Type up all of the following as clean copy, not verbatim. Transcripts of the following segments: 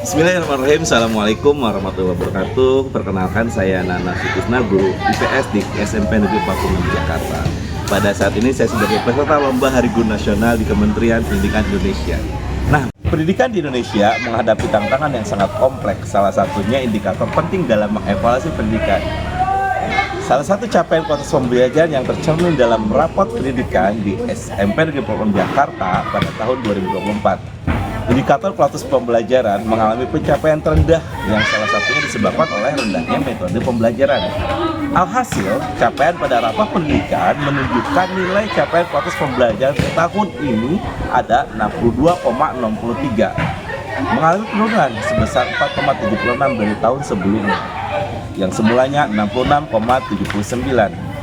Bismillahirrahmanirrahim. Assalamualaikum warahmatullahi wabarakatuh. Perkenalkan, saya Nana Sutisna, guru IPS di SMP Negeri 46 Jakarta. Pada saat ini saya sebagai peserta Lomba Hari Guru Nasional di Kementerian Pendidikan Indonesia. Nah, pendidikan di Indonesia menghadapi tantangan yang sangat kompleks. Salah satunya indikator penting dalam mengevaluasi pendidikan. Salah satu capaian kualitas pembelajaran yang tercermin dalam rapot pendidikan di SMP Negeri 46 Jakarta pada tahun 2024. Indikator kualitas pembelajaran mengalami pencapaian terendah yang salah satunya disebabkan oleh rendahnya metode pembelajaran. Alhasil, capaian pada rapot pendidikan menunjukkan nilai capaian kualitas pembelajaran tahun ini ada 62,63, mengalami penurunan sebesar 4,76 dari tahun sebelumnya, yang semulanya 66,79.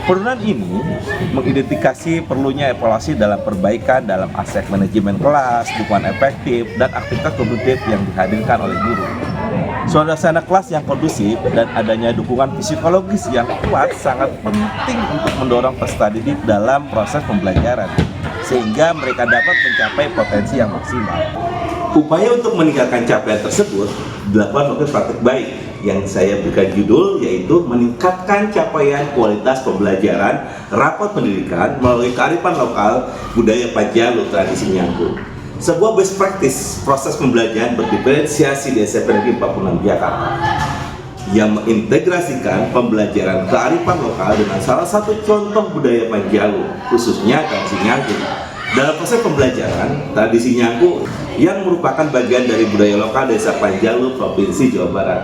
Penurunan ini mengidentifikasi perlunya evaluasi dalam perbaikan dalam aspek manajemen kelas, dukungan efektif, dan aktivitas kognitif yang dihadirkan oleh guru. Suasana kelas yang kondusif dan adanya dukungan psikologis yang kuat sangat penting untuk mendorong peserta didik dalam proses pembelajaran, sehingga mereka dapat mencapai potensi yang maksimal. Upaya untuk meningkatkan capaian tersebut dilakukan melalui praktik baik yang saya berikan judul, yaitu meningkatkan capaian kualitas pembelajaran rapot pendidikan melalui kearifan lokal budaya Panjalu tradisi Nyangku. Sebuah best practice proses pembelajaran berdiferensiasi di SMP Negeri 46 Jakarta yang mengintegrasikan pembelajaran kearifan lokal dengan salah satu contoh budaya Panjalu, khususnya tradisi Nyangku. Dalam proses pembelajaran, tradisi Nyangku yang merupakan bagian dari budaya lokal Desa Panjalu, Provinsi Jawa Barat,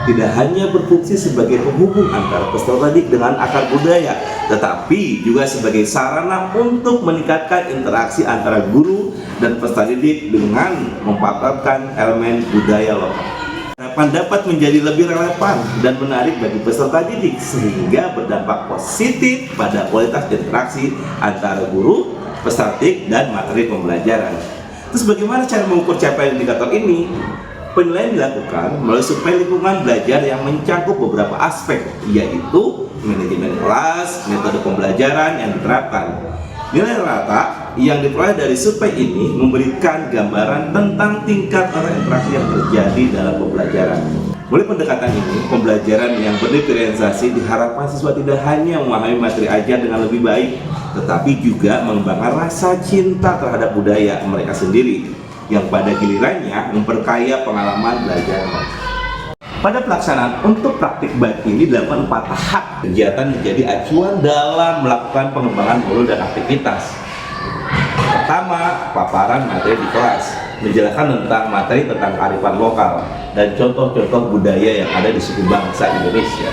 tidak hanya berfungsi sebagai penghubung antara peserta didik dengan akar budaya, tetapi juga sebagai sarana untuk meningkatkan interaksi antara guru dan peserta didik dengan memanfaatkan elemen budaya lokal. Harapan dapat menjadi lebih relevan dan menarik bagi peserta didik sehingga berdampak positif pada kualitas interaksi antara guru, peserta didik, dan materi pembelajaran. Terus bagaimana cara mengukur capaian indikator ini? Penilaian dilakukan melalui survei lingkungan belajar yang mencakup beberapa aspek, yaitu manajemen kelas, metode pembelajaran yang diterapkan. Nilai rata yang diperoleh dari survei ini memberikan gambaran tentang tingkat interaksi yang terjadi dalam pembelajaran. Melalui pendekatan ini, pembelajaran yang berdiferensiasi diharapkan siswa tidak hanya memahami materi ajar dengan lebih baik, tetapi juga mengembangkan rasa cinta terhadap budaya mereka sendiri, yang pada gilirannya memperkaya pengalaman belajar mereka. Pada pelaksanaan untuk praktik baik ini dilakukan 4 tahap. Kegiatan menjadi acuan dalam melakukan pengembangan guru dan aktivitas. Pertama, paparan materi di kelas, menjelaskan tentang materi tentang kearifan lokal dan contoh-contoh budaya yang ada di suku bangsa Indonesia.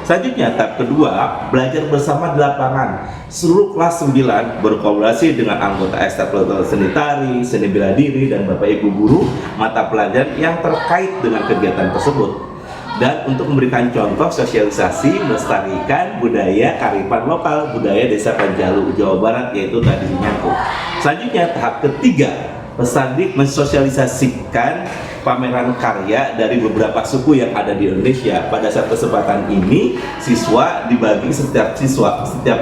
Selanjutnya, tahap kedua, belajar bersama di lapangan. Seluruh kelas 9 berkolaborasi dengan anggota ekstrakurikuler seni tari, seni bela diri, dan Bapak Ibu guru mata pelajaran yang terkait dengan kegiatan tersebut. Dan untuk memberikan contoh sosialisasi melestarikan budaya kearifan lokal budaya Desa Panjalu, Jawa Barat, yaitu tradisi Nyangku. Selanjutnya, tahap ketiga, peserta didik mensosialisasikan pameran karya dari beberapa suku yang ada di Indonesia. Pada saat kesempatan ini, setiap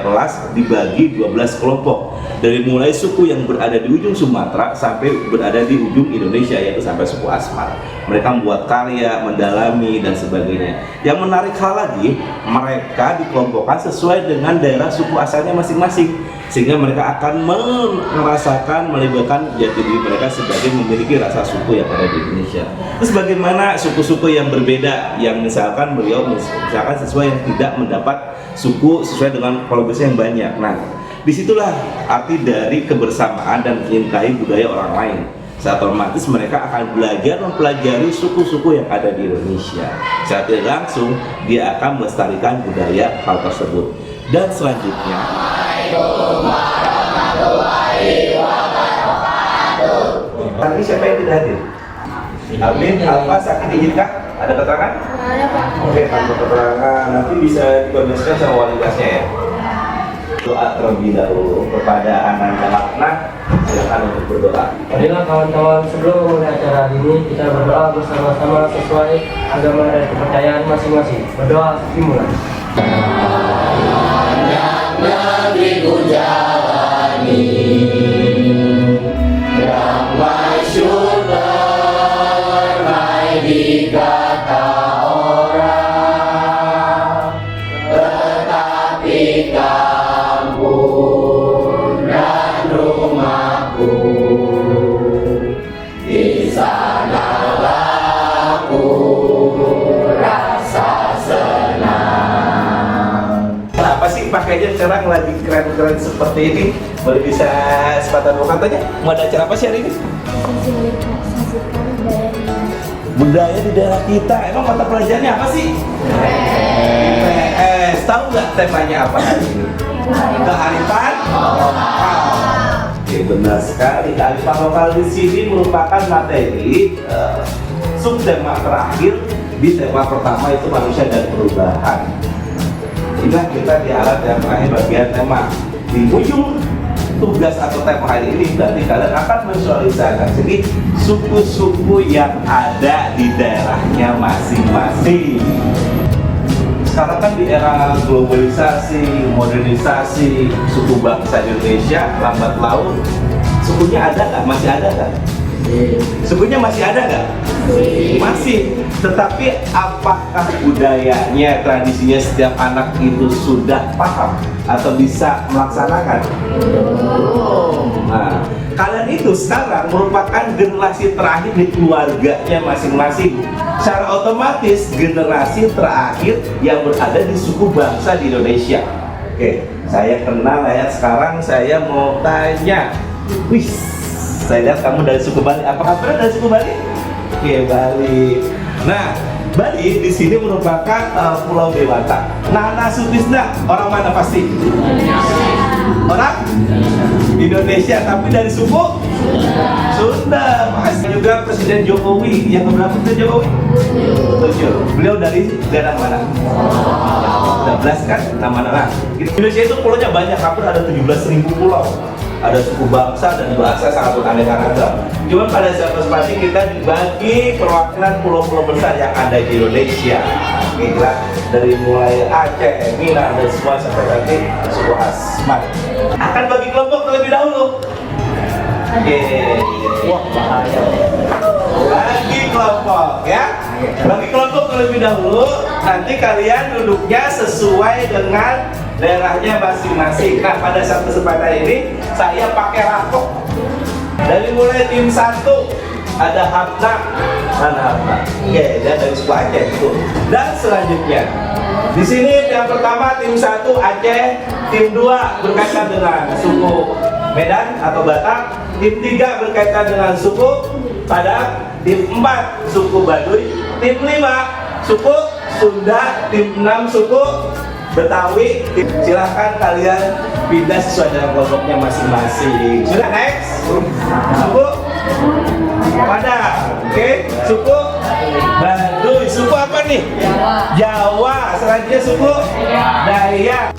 kelas dibagi 12 kelompok, dari mulai suku yang berada di ujung Sumatera sampai berada di ujung Indonesia, yaitu sampai suku Asmat. Mereka membuat karya, mendalami, dan sebagainya. Yang menarik hal lagi, mereka dikelompokkan sesuai dengan daerah suku asalnya masing-masing, sehingga mereka akan merasakan, melibatkan jati diri mereka sebagai memiliki rasa suku yang ada di Indonesia. Terus bagaimana suku-suku yang berbeda, yang misalkan sesuai yang tidak mendapat suku sesuai dengan kolaborasi yang banyak. Nah, disitulah arti dari kebersamaan dan mencintai budaya orang lain. Saat otomatis mereka akan belajar mempelajari suku-suku yang ada di Indonesia. Saat tidak langsung, dia akan melestarikan budaya hal tersebut. Dan selanjutnya, hari ini siapa yang tidak hadir? Alvin, Alfa, Sakit, Ijinka, ada keterangan? Ada, Pak. Oke, tanpa keterangan, nanti bisa dikoordinasikan sama wali kelasnya ya. Doa terlebih dahulu kepada Ananda Makna, silakan untuk berdoa. Marilah kawan-kawan, sebelum memulai acara ini kita berdoa bersama-sama sesuai agama dan kepercayaan masing-masing. Berdoa dimulai. Yang negeriku jalani, yang masyur pakainya sekarang lagi keren-keren seperti ini. Boleh bisa sepatah dua katanya? Mau ada acara apa sih hari ini? Budaya di daerah kita. Emang mata pelajarannya apa sih? Tahu nggak temanya apa hari ini? Kearifan lokal. Oke, benar sekali. Kearifan lokal di sini merupakan materi subtema terakhir di tema pertama, itu manusia dan perubahan. Inilah kita di alat yang terakhir bagian tema. Di ujung tugas atau tema hari ini berarti kalian akan visualisasi suku-suku yang ada di daerahnya masing-masing. Sekarang kan di era globalisasi, modernisasi, suku bangsa Indonesia lambat laun. Sukunya ada nggak? Masih ada nggak? Sukunya masih ada nggak? Masih. Tetapi apakah budayanya, tradisinya setiap anak itu sudah paham atau bisa melaksanakan? Nah, kalian itu sekarang merupakan generasi terakhir di keluarganya masing-masing. Secara otomatis generasi terakhir yang berada di suku bangsa di Indonesia. Oke, saya kenal ya. Sekarang saya mau tanya. Wih, saya lihat kamu dari suku Bali. Apakah benar dari suku Bali? Oke, Bali. Nah, Bali di sini merupakan Pulau Dewata. Nana Sutisna, orang mana pasti? Orang Indonesia, tapi dari suku Sunda. Masih juga Presiden Jokowi. Yang keberapa Presiden Jokowi? 7. Beliau dari daerah mana? 12 kan nama-nama. Indonesia itu pulaunya banyak, hampir ada 17.000 pulau. Ada suku bangsa dan bahasa sangat beraneka ragam. Cuma pada saat kesempatan kita dibagi perwakilan pulau-pulau besar yang ada di Indonesia. Gila, dari mulai Aceh, Minang, dan semua sampai nanti suku Asmat. Akan bagi kelompok terlebih dahulu. Wah, bahaya. Bagi kelompok ya. Bagi kelompok terlebih dahulu. Nanti kalian duduknya sesuai dengan daerahnya masing-masing. Nah, pada saat kesempatan ini saya pakai rapok. Dari mulai tim 1 ada Hafna, mana Hafna? Oke, dia dari suku Aceh itu. Dan selanjutnya di sini yang pertama tim 1 Aceh, tim 2 berkaitan dengan suku Medan atau Batak, tim 3 berkaitan dengan suku Padang, tim 4 suku Baduy, tim 5 suku Sunda, tim 6 suku Betawi. Silahkan kalian pindah sesuai dengan kelompoknya masing-masing. Sudah, next. Suku Padang, oke. Suku Baduy. Suku apa nih? Jawa. Selanjutnya suku Dayak.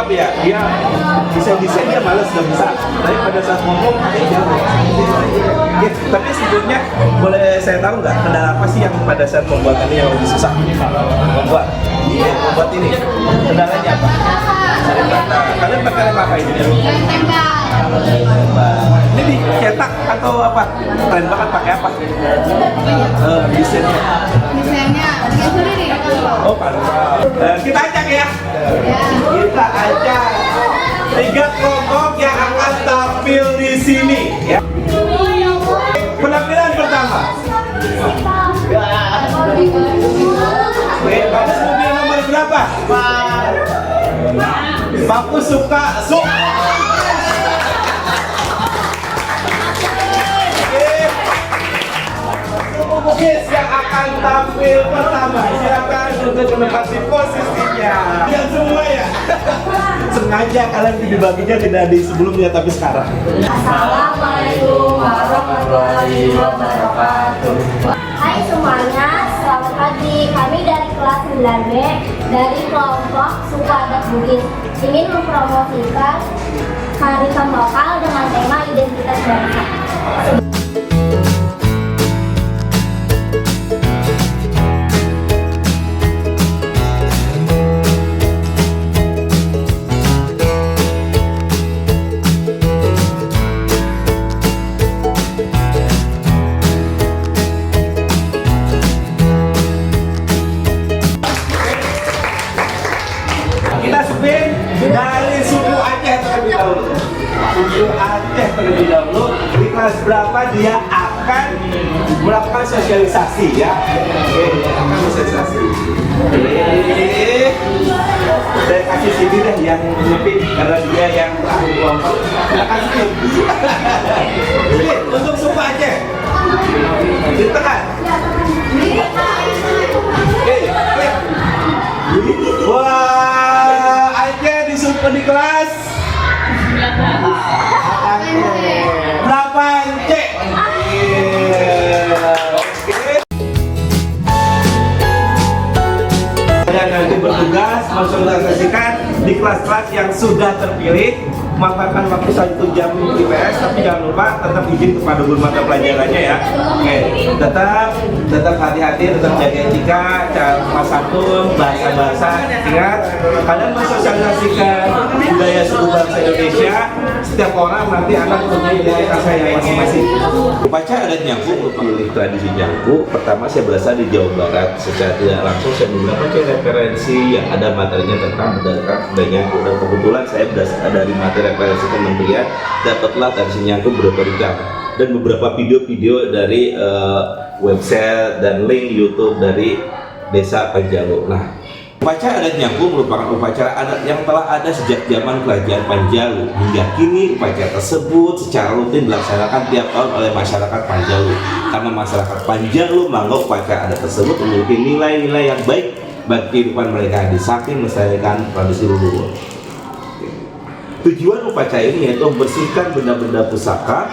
Ya, dia desainnya malas nggak bisa. Tapi pada saat ngomong dia jauh. Ya, tapi sebetulnya boleh saya tahu nggak kendala apa sih yang pada saat pembuatannya yang lebih susah membuat ini? Kendalanya apa? Kalian pakai lem apa ini? Ini dicetak atau apa? Keren banget, pakai apa? Desainnya. Oh, kita acak ya. Kita acak 3 kelompok yang akan tampil di sini ya. Penampilan pertama. Bagus, mobil nomor berapa? Aku suka sup. Yes, yang akan tampil pertama, silakan untuk menempati posisinya. Yang semua ya. Sengaja kalian dibaginya tidak di sebelumnya tapi sekarang. Assalamualaikum warahmatullahi wabarakatuh. Hai semuanya, selamat pagi. Kami dari kelas 9B dari kelompok suku adat Bugis ingin mempromosikan kearifan lokal dengan tema identitas bangsa. kelas berapa dia akan melakukan sosialisasi ya. Oke, dia akan sosialisasi. Oke. Saya kasih sini deh yang lebih karena dia yang ahli kelompok. Saya kasih. Ini untuk suku Aceh. Ditekan. Oke, klik. Wah, Aceh disuruh di kelas. Berapa Aceh? Saya nanti bertugas mensosialisasikan di kelas-kelas yang sudah terpilih, memanfaatkan waktu 1 jam IPS, tapi jangan lupa tetap izin kepada guru mata pelajarannya ya. Oke, tetap hati-hati, tetap jaga etika, cara santun, bahasa-bahasa. Ingat, kalian mensosialisasikan budaya suku bangsa Indonesia. Setiap orang nanti akan punya identitas saya masing-masing. Upacara adat Nyangku merupakan tradisi Nyangku. Pertama saya berasal di Jawa Barat. Secara tidak langsung saya membaca referensi yang ada materinya tentang adat Nyangku. Dan kebetulan saya berasal dari materi referensi kementerian, dapatlah tradisi Nyangku berupa dan beberapa video-video dari website dan link YouTube dari Desa Panjalu. Nah, upacara adat Nyangku merupakan upacara adat yang telah ada sejak zaman Kerajaan Panjalu. Hingga kini upacara tersebut secara rutin dilaksanakan tiap tahun oleh masyarakat Panjalu. Karena masyarakat Panjalu menganggap upacara adat tersebut memiliki nilai-nilai yang baik bagi kehidupan mereka, di samping melestarikan tradisi leluhur. Tujuan upacara ini yaitu membersihkan benda-benda pusaka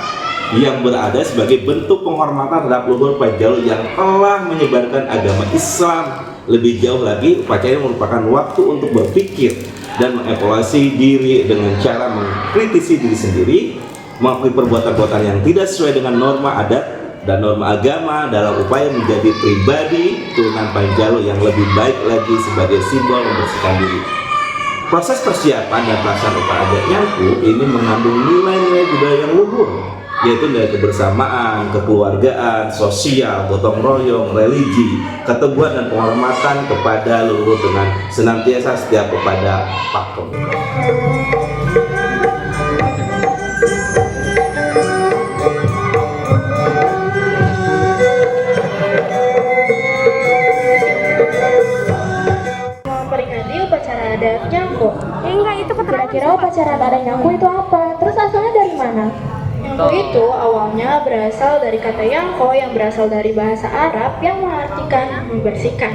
yang berada sebagai bentuk penghormatan terhadap leluhur Panjalu yang telah menyebarkan agama Islam. Lebih jauh lagi, upacara ini merupakan waktu untuk berpikir dan mengevaluasi diri dengan cara mengkritisi diri sendiri, mengakui perbuatan-perbuatan yang tidak sesuai dengan norma adat dan norma agama dalam upaya menjadi pribadi turunan Panjalu yang lebih baik lagi sebagai simbol membersihkan diri. Proses persiapan dan pelaksanaan upacara adat Nyangku ini mengandung nilai-nilai budaya yang luhur, yaitu nilai kebersamaan, kekeluargaan, sosial, gotong royong, religi, keteguhan dan penghormatan kepada leluhur dengan senantiasa setia kepada pakem. Memperingati upacara adat Nyangku. Enggak, itu keterangan. Kira-kira upacara adat Nyangku itu apa? Terus asalnya dari mana? Nyangku itu awalnya berasal dari kata Yangko yang berasal dari bahasa Arab yang mengartikan membersihkan.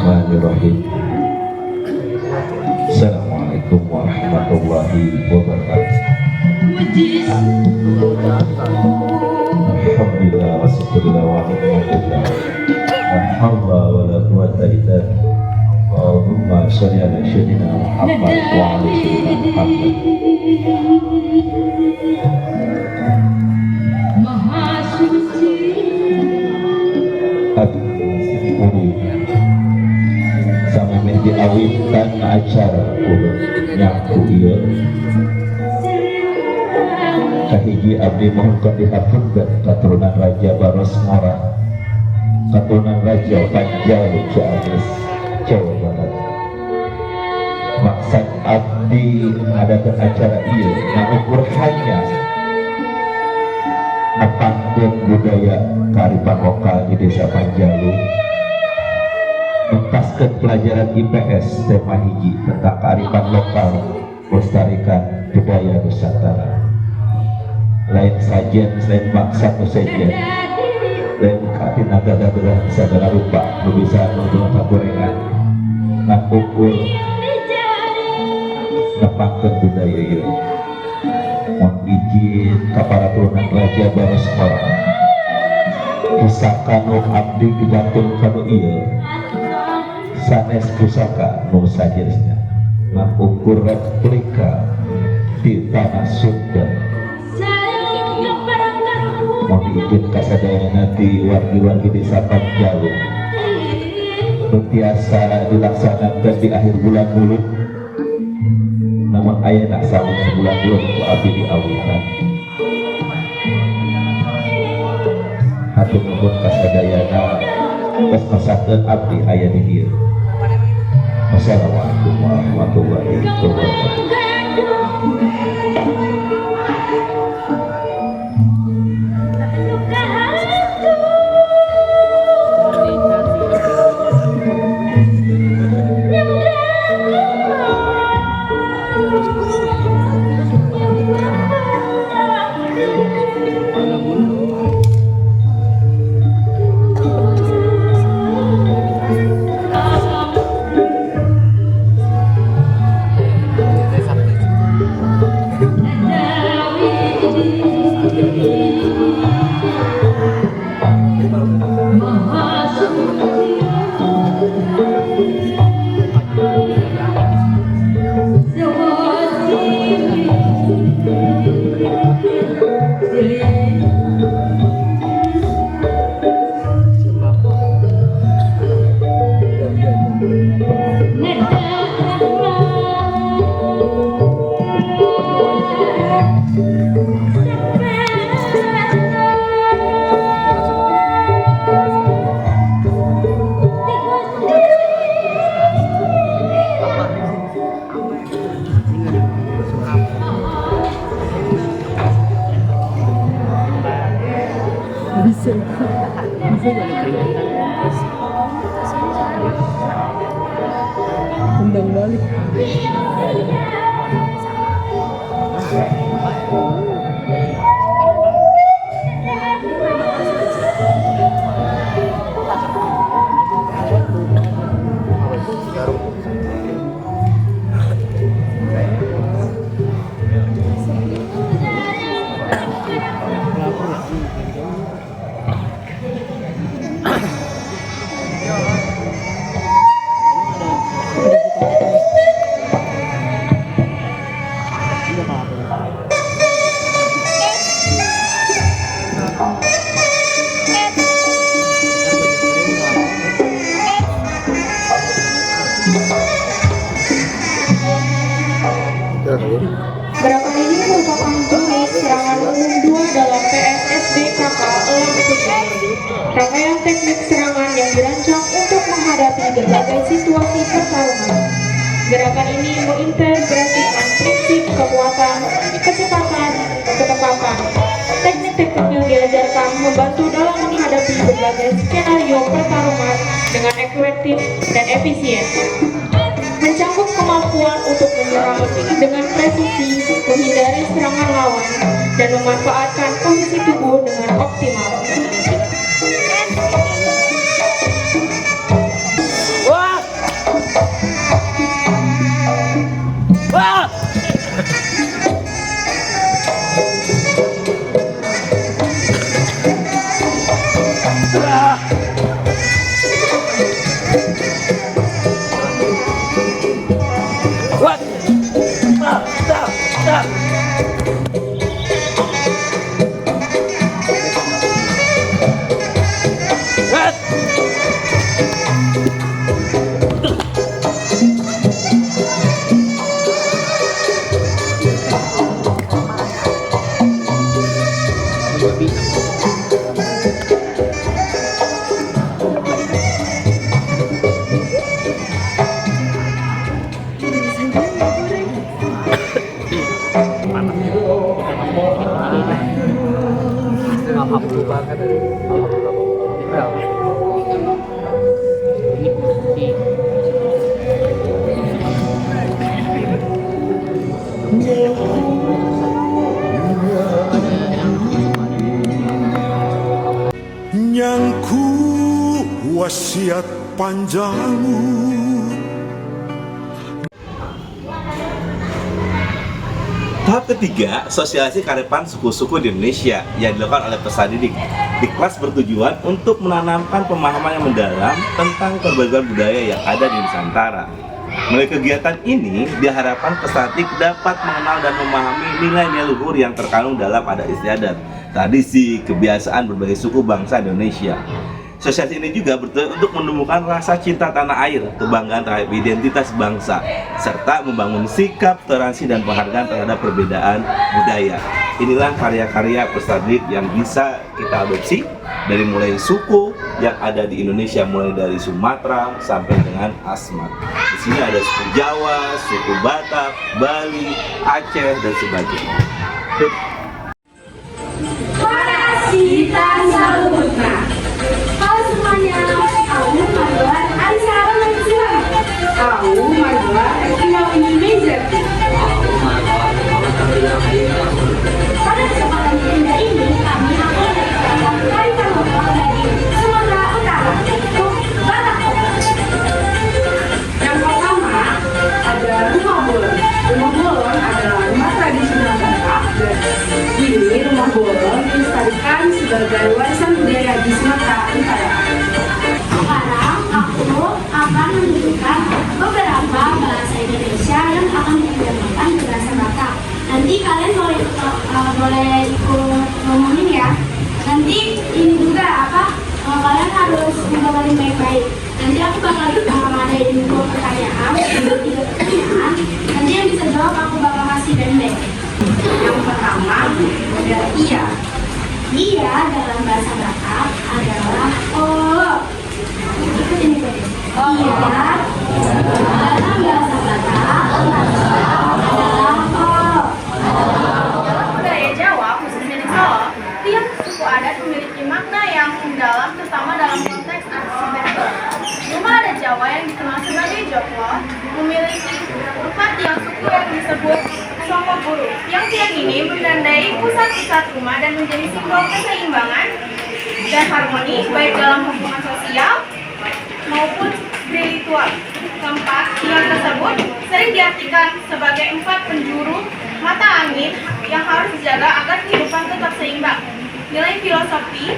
Bismillahirrahmanirrahim. Assalamualaikum warahmatullahi wabarakatuh. Alhamdulillah wa syukurillah wa ni'matillah. La hawla wa la quwwata illa billah. Allahumma shalli ala sayyidina Muhammad wa ala sayyidina Muhammad. meh diawitkan acara kudu nyaku ieu kahiji abdi mohon dihapuskeun katurunan Raja Baros Ngora, katurunan Raja Panjalu Ciamis Jawa Barat. Maksud abdi adakan acara ieu ngukur hanya nepangkeun budaya kearifan lokal di Desa Panjalu, mentaskeun pelajaran IPS tema hiji tentang kearifan lokal, melestarikan budaya Nusantara. Lain sajen, lain maksud sajen, lain hati naga-naga segala rupa, nu bisa nonton gorengan, ngukur nepangkeun budaya ieu. Mohon izin kepada turunan Raja Baros Ngora, pusaka nu abdi dibantul kanu ieu sanes pusaka nu sajeusna ngukur replika di tanah Sunda. Mohon izin kasadayana di wargi-wargi Desa Panjalu nu tiasa dilaksanakan di akhir bulan Mulud, namun ayeuna samunya bulan Mulud ku abdi diawitan. Hatur nuhun kasadayana geus masakeun abdi aya di dieu. Wassalamualaikum warahmatullahi wabarakatuh. Undang balik. Gerakan ini merupakan jenis serangan umum 2 dalam PSSD KK Elang Sungai. Rangkaian teknik serangan yang dirancang untuk menghadapi berbagai situasi pertarungan. Gerakan ini mengintegrasikan prinsip kekuatan, kecepatan, ketepatan. Teknik-teknik yang diajarkan membantu dalam menghadapi berbagai skenario pertarungan dengan efektif dan efisien. Mencangkup kemampuan untuk menyerang dengan presisi, menghindari serangan lawan, dan memanfaatkan posisi tubuh dengan optimal. wasiat panjangmu. Tahap ketiga, sosialisasi kearifan suku-suku di Indonesia yang dilakukan oleh peserta didik. Di kelas bertujuan untuk menanamkan pemahaman yang mendalam tentang keberagaman budaya yang ada di Nusantara. Melalui kegiatan ini, diharapkan peserta didik dapat mengenal dan memahami nilai-nilai luhur yang terkandung dalam adat istiadat, tradisi, kebiasaan berbagai suku bangsa Indonesia. Sosialisasi ini juga bertujuan untuk menumbuhkan rasa cinta tanah air, kebanggaan terhadap identitas bangsa, serta membangun sikap toleransi dan penghargaan terhadap perbedaan budaya. Inilah karya-karya peserta didik yang bisa kita adopsi dari mulai suku yang ada di Indonesia, mulai dari Sumatera sampai dengan Asmat. Di sini ada suku Jawa, suku Batak, Bali, Aceh, dan sebagainya. Kita salutna. Halo semuanya, aku Marwan Aisyah Malaysia. Aku Marwa Eskimau Indonesia. Pada kesempatan yang indah ini, kami akan menceritakan kearifan lokal dari Sumatera Utara, yaitu Batak. Yang pertama ada rumah bolon. Rumah bolon adalah rumah tradisional Batak dan kini rumah bolon dilestarikan sebagai warisan budaya di Sumatera Utara. Sekarang aku akan menunjukkan beberapa bahasa Indonesia yang akan diterjemahkan ke bahasa Batak. Nanti kalian boleh ikut ngomongin ya. Nanti ini juga kalian harus ngomongin baik-baik. Nanti aku bakal ngadain 2 pertanyaan, 3 pertanyaan. Nanti yang bisa jawab aku bakal kasih band-band. Yang pertama ada iya. Iya dalam bahasa Batak adalah oh. Ikut ini guys. Iya dalam bahasa Batak adalah oh. Dalam budaya Jawa, khususnya di Solo, tiap suku adat memiliki makna yang mendalam, terutama dalam konteks arsitektur. Rumah adat Jawa yang dikenal sebagai Joglo memiliki 4 tiang suku yang disebut Songko Guru. Tiang-tiang ini menandai pusat-pusat rumah dan menjadi simbol keseimbangan dan harmoni baik dalam hubungan sosial maupun spiritual. Keempat, tiang tersebut sering diartikan sebagai 4 penjuru mata angin yang harus dijaga agar kehidupan tetap seimbang. Nilai filosofi,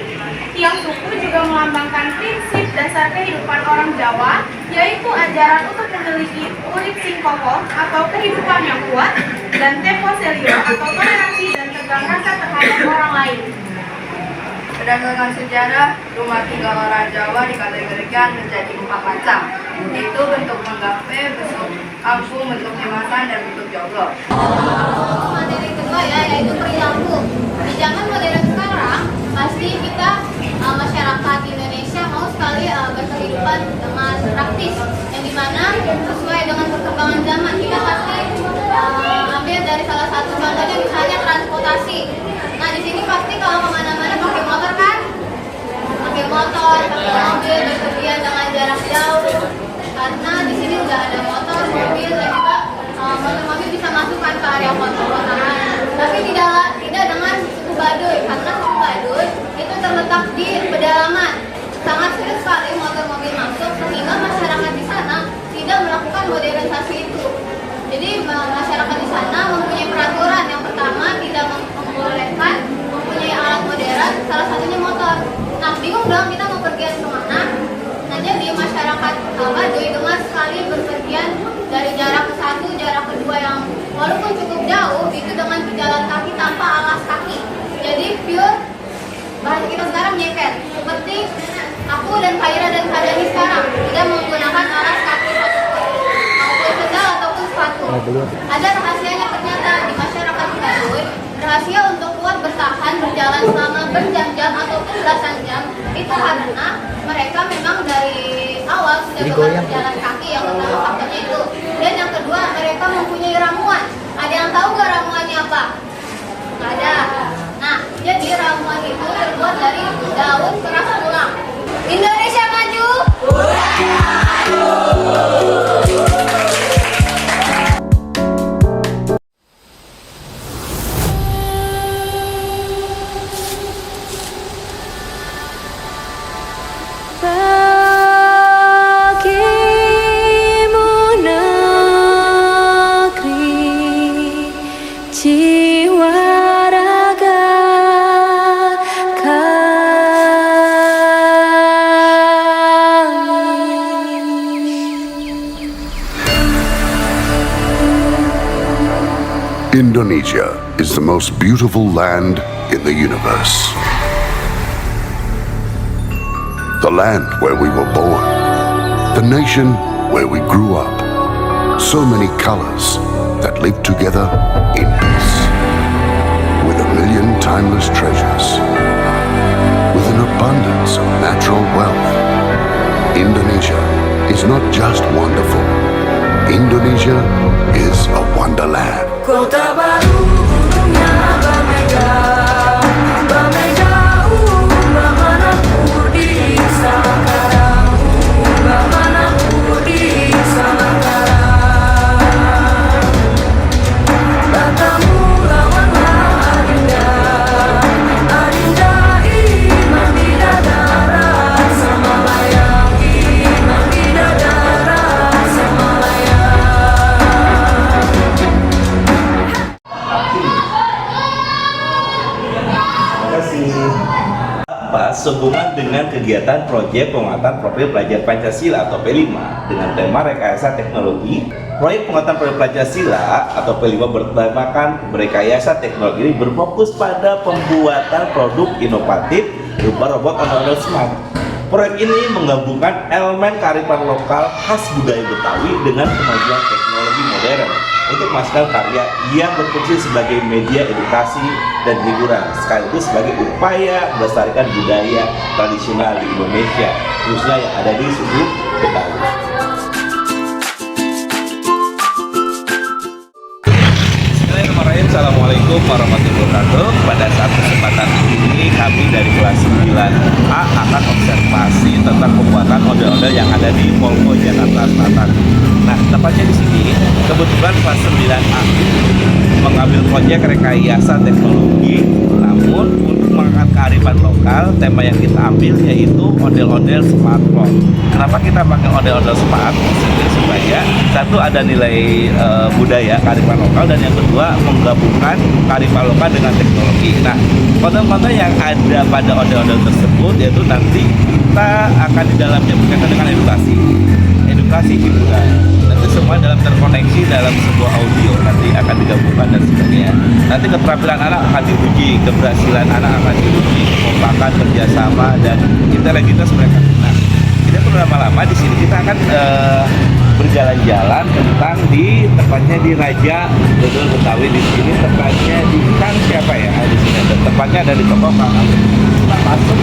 tiang suku juga melambangkan prinsip dasar kehidupan orang Jawa, yaitu ajaran untuk memiliki urip sing kokoh atau kehidupan yang kuat, dan tempo selio atau toleransi dan tegang rasa terhadap orang lain. Berdasarkan sejarah, rumah tinggal orang Jawa dikategorikan menjadi 4 macam, yaitu bentuk menggape, bentuk kampung, bentuk hematan, dan bentuk joglo. Materi kedua ya, yaitu perilaku. Di zaman modern sekarang, pasti kita masyarakat Indonesia mau sekali berkehidupan dengan praktis, yang dimana sesuai dengan perkembangan zaman. Kita pasti ambil dari salah satu contohnya misalnya transportasi. Nah di sini pasti kalau kemana-mana pakai motor kan, pakai motor, pakai mobil, berpergian dengan jarak jauh. Karena di sini udah ada motor, mobil, dan juga mobil bisa masukkan ke area kota-kotaan. Tapi tidak dengan suku Baduy, karena suku Baduy itu terletak di pedalaman. Sangat sulit sekali mobil masuk, sehingga masyarakat di sana tidak melakukan modernisasi itu. Jadi masyarakat di sana mempunyai peraturan. Yang pertama, tidak membolehkan mempunyai alat modern, salah satunya motor. Nah, bingung dong kita mau pergian kemana? Nah, jadi masyarakat Baduy dengan sekali berpergian dari jarak ke satu, jarak kedua yang walaupun cukup jauh, itu dengan berjalan kaki tanpa alas kaki. Jadi pure bahasa kita sekarang nyepet. Seperti aku dan Khaira dan Kadani sekarang tidak menggunakan alas kaki maupun sendal ataupun sepatu. Ada rahasianya ternyata di masyarakat Baduy. Rahasia untuk kuat bertahan berjalan selama berjam-jam ataupun belasan jam itu karena mereka memang dari awal sudah berjalan kaki. Yang pertama faktornya itu, dan yang kedua mereka mempunyai ramuan. Ada yang tahu nggak ramuannya apa? Nggak ada. Nah, jadi ramuan itu terbuat dari daun keras tulang. Indonesia maju. Indonesia is the most beautiful land in the universe. The land where we were born. The nation where we grew up. So many colors that live together in peace. With a million timeless treasures. With an abundance of natural wealth. Indonesia is not just wonderful. Indonesia is a wonderland. Kota baru dunia bermegah, bermegah, bagaimana ku di sekarang, bagaimana ku di sekarang. Bertemu lawanlah adinda, adinda imam bidadara, semalayang imam bidadara, semalayang. Sehubungan dengan kegiatan proyek penguatan profil pelajar Pancasila atau P5 dengan tema rekayasa teknologi. Proyek penguatan profil Pancasila atau P5 bertemakan rekayasa teknologi ini berfokus pada pembuatan produk inovatif berupa robot ondel-ondel smart. Proyek ini menggabungkan elemen kearifan lokal khas budaya Betawi dengan kemajuan teknologi modern untuk menghasilkan karya yang berfungsi sebagai media edukasi dan hiburan sekaligus sebagai upaya melestarikan budaya tradisional di Indonesia, khususnya yang ada di suku Betawi. Assalamualaikum warahmatullahi wabarakatuh. Pada saat kesempatan ini kami dari kelas 9A akan observasi tentang pembuatan ondel-ondel yang ada di Polko Jakarta Selatan. Nah, tepatnya di sini kebetulan kelas 9A mengambil proyek rekayasa teknologi, namun untuk mengangkat kearifan lokal, tema yang kita ambil yaitu ondel-ondel smartphone. Kenapa kita pakai ondel-ondel smart? Supaya satu ada nilai budaya kearifan lokal, dan yang kedua menggabungkan kearifan lokal dengan teknologi. Nah, konten-konten yang ada pada ondel-ondel tersebut yaitu nanti kita akan di dalamnya berkaitan dengan edukasi hiburan. Nanti semua dalam terkoneksi dalam sebuah audio nanti akan digabungkan dan sebagainya. Nanti keterampilan anak akan diuji, keberhasilan anak akan diuji, kekompakan, kerjasama, dan integritas mereka. Nah, tidak perlu lama-lama, di sini kita akan berjalan-jalan tentang di tepatnya di Raja Dodol Betawi. Di sini tepatnya di Kang siapa ya? Di sini ada tepatnya ada di toko Kang. Kita masuk.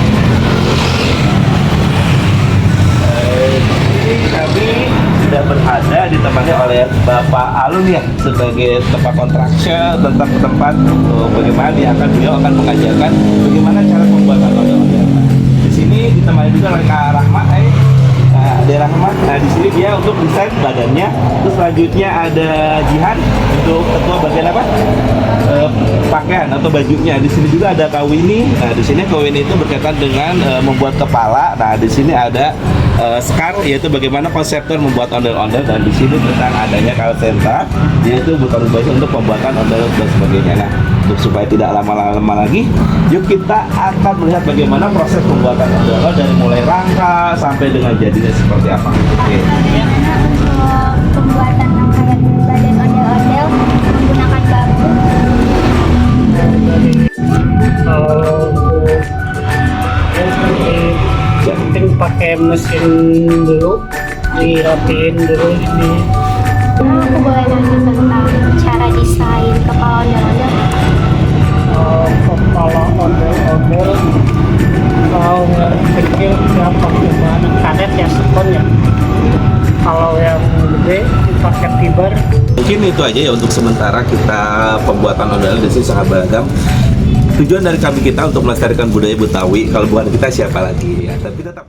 Ini kami sudah berada ditemani oleh Bapak Alun ya sebagai tempat kontraksi tentang tempat bagaimana beliau akan mengajarkan bagaimana cara pembuatan ondel-ondel. Di sini ditemani juga oleh Kak Rahmat. Ada Rahmat. Nah, di sini dia untuk desain badannya. Terus selanjutnya ada Jihan untuk ketua bagian apa? Pakaian atau bajunya. Di sini juga ada Kak Winnie. Nah, di sini Kak Winnie itu berkaitan dengan membuat kepala. Nah, di sini ada Scar, yaitu bagaimana konseptor membuat ondel-ondel, dan di sini tentang adanya Kalsenta, yaitu bukan baju untuk pembuatan ondel dan sebagainya. Nah, untuk supaya tidak lama-lama lagi, yuk kita akan melihat bagaimana proses pembuatan ondel-ondel dari mulai rangka sampai dengan jadinya seperti apa. Oke. Untuk pembuatan rangkaian badan ondel-ondel menggunakan bambu. Penting pakai mesin dulu, dirapiin dulu ini. Aku boleh nanya tentang cara desain kepala ondel-ondel. Kepala ondel-ondel kalau yang kecil ya pakai bahan karet ya, spon ya. Kalau yang gede pakai fiber. Mungkin itu aja ya untuk sementara kita pembuatan ondel di sini sangat beragam. Tujuan dari kami kita untuk melestarikan budaya Betawi. Kalau bukan kita siapa lagi ya? Tapi tetap.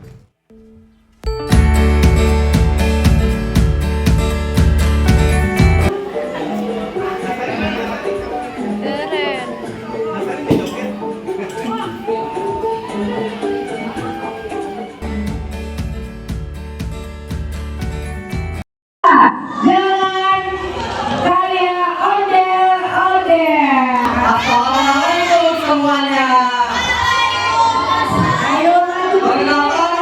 Assalamualaikum semuanya. Ayo, perkenalkan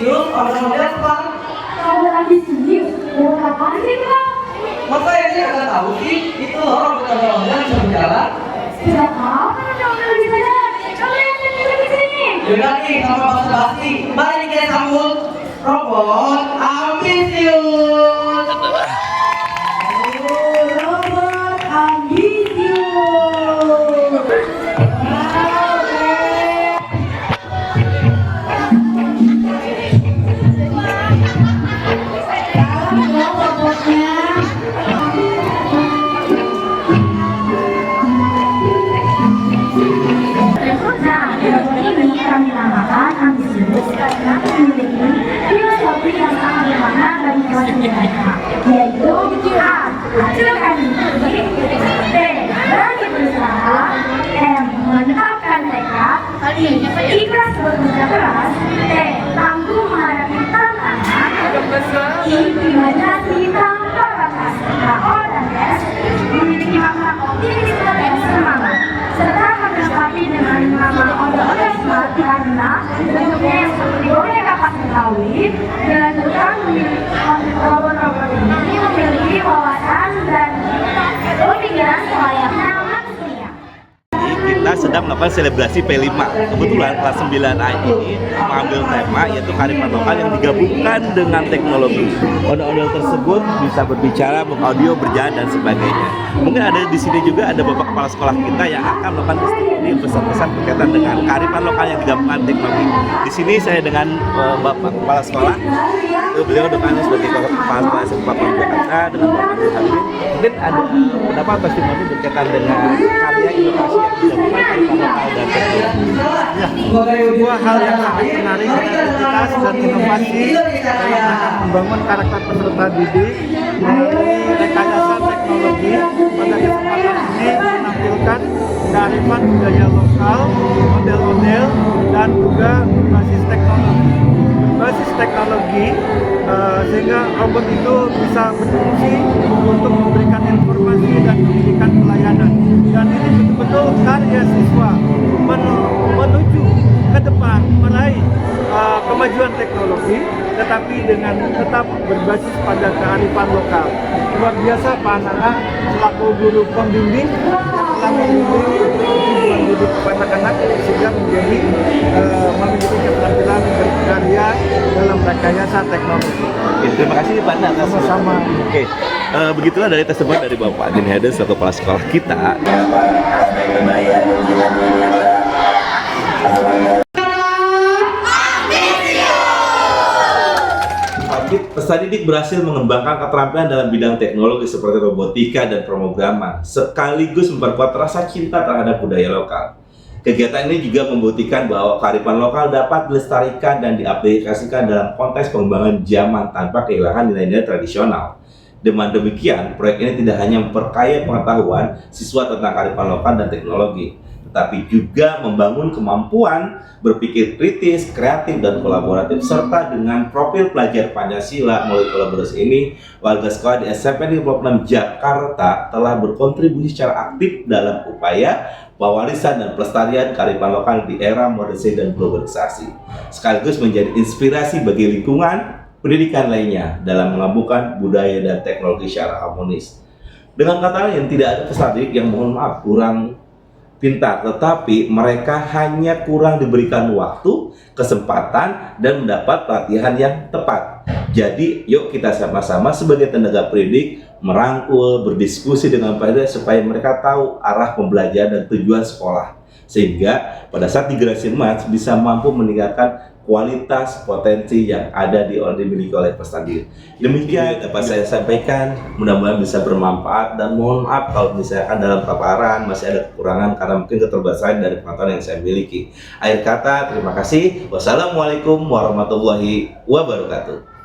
ambisius, ondel-ondel Bang. Robot ambisius? Robot apaan sih Bang? Masa ya sih nggak tahu sih? Itu loh robot ondel-ondel yang bisa berjalan. Sejak kapan ondel-ondel bisa jalan? Coba lihat di sini. Yaudah nih, sama basa-basi. Mari kita sambut robot ambisius. Robot ambisius. Filosofi yang sangat bermakna bagi kelas mereka, yaitu A. Hasilkan bukti, B. Berani berusaha, M. Menetapkan tekad, I. Ikhlas bekerja keras, T. Tangguh menghadapi tantangan, I. Imajinasi tanpa batas, H.O. dan S. Memiliki makna optimisme dan semangat, serta melengkapi dengan nama ondel-ondel smart karena bentuknya yang seperti boneka pasir kawin. Dilanjutkan, robot-robot ini memiliki wawasan dan pemikiran selayaknya manusia. Kita sedang melakukan selebrasi P5. Kebetulan kelas 9A ini mengambil tema yaitu kearifan lokal yang digabungkan dengan teknologi. Ondel-ondel tersebut bisa berbicara, mengaudio, berjalan dan sebagainya. Mungkin ada di sini juga ada bapak kepala sekolah kita yang akan melakukan testimoni pesan-pesan berkaitan dengan kearifan lokal yang digabungkan teknologi. Di sini saya dengan bapak kepala sekolah. Beliau dengan sebagai kepala sekolah SMP Jakarta dengan bapak Hadirin. Mungkin ada pendapat testimoni berkaitan dengan karya inovasi yang digabungkan kearifan lokal dan teknologi. Ya, sebuah hal yang sangat menarik, kreativitas dan inovasi yang akan membangun karakter peserta didik melalui rekayasa teknologi. Pada kesempatan ini menampilkan kearifan budaya lokal, model-model dan juga berbasis teknologi sehingga robot itu bisa berfungsi untuk memberikan informasi dan memberikan pelayanan. Dan ini betul-betul karya siswa menuju ke depan meraih kemajuan teknologi, tetapi dengan tetap berbasis pada kearifan lokal. Luar biasa Pak Nana selaku guru pembimbing yang telah membimbing mendidik anak-anak sehingga menjadi memiliki keterampilan berkarya dalam rekayasa teknologi. Oke, terima kasih Pak Nana. Sama-sama. Oke, begitulah dari testimoni dari Bapak Adin Hades selaku kepala sekolah kita. Peserta didik berhasil mengembangkan keterampilan dalam bidang teknologi seperti robotika dan pemrograman, sekaligus memperkuat rasa cinta terhadap budaya lokal. Kegiatan ini juga membuktikan bahwa kearifan lokal dapat dilestarikan dan diaplikasikan dalam konteks pengembangan zaman tanpa kehilangan nilai-nilai tradisional. Dengan demikian, proyek ini tidak hanya memperkaya pengetahuan siswa tentang kearifan lokal dan teknologi, tetapi juga membangun kemampuan berpikir kritis, kreatif, dan kolaboratif, serta dengan profil pelajar Pancasila. Melalui kolaborasi ini, warga sekolah di SMP 56 Jakarta telah berkontribusi secara aktif dalam upaya pewarisan dan pelestarian kearifan lokal di era modernisasi dan globalisasi, sekaligus menjadi inspirasi bagi lingkungan pendidikan lainnya dalam menggabungkan budaya dan teknologi secara harmonis. Dengan kata lain, tidak ada peserta didik yang mohon maaf kurang pintar, tetapi mereka hanya kurang diberikan waktu, kesempatan, dan mendapat pelatihan yang tepat. Jadi, yuk kita sama-sama sebagai tenaga pendidik merangkul, berdiskusi dengan mereka supaya mereka tahu arah pembelajaran dan tujuan sekolah. Sehingga pada saat di generasi emas bisa mampu meningkatkan kualitas potensi yang ada dimiliki oleh peserta didik. Demikian dapat saya sampaikan, mudah-mudahan bisa bermanfaat, dan mohon maaf kalau misalkan dalam paparan masih ada kekurangan karena mungkin keterbatasan dari pengetahuan yang saya miliki. Akhir kata, terima kasih. Wassalamualaikum warahmatullahi wabarakatuh.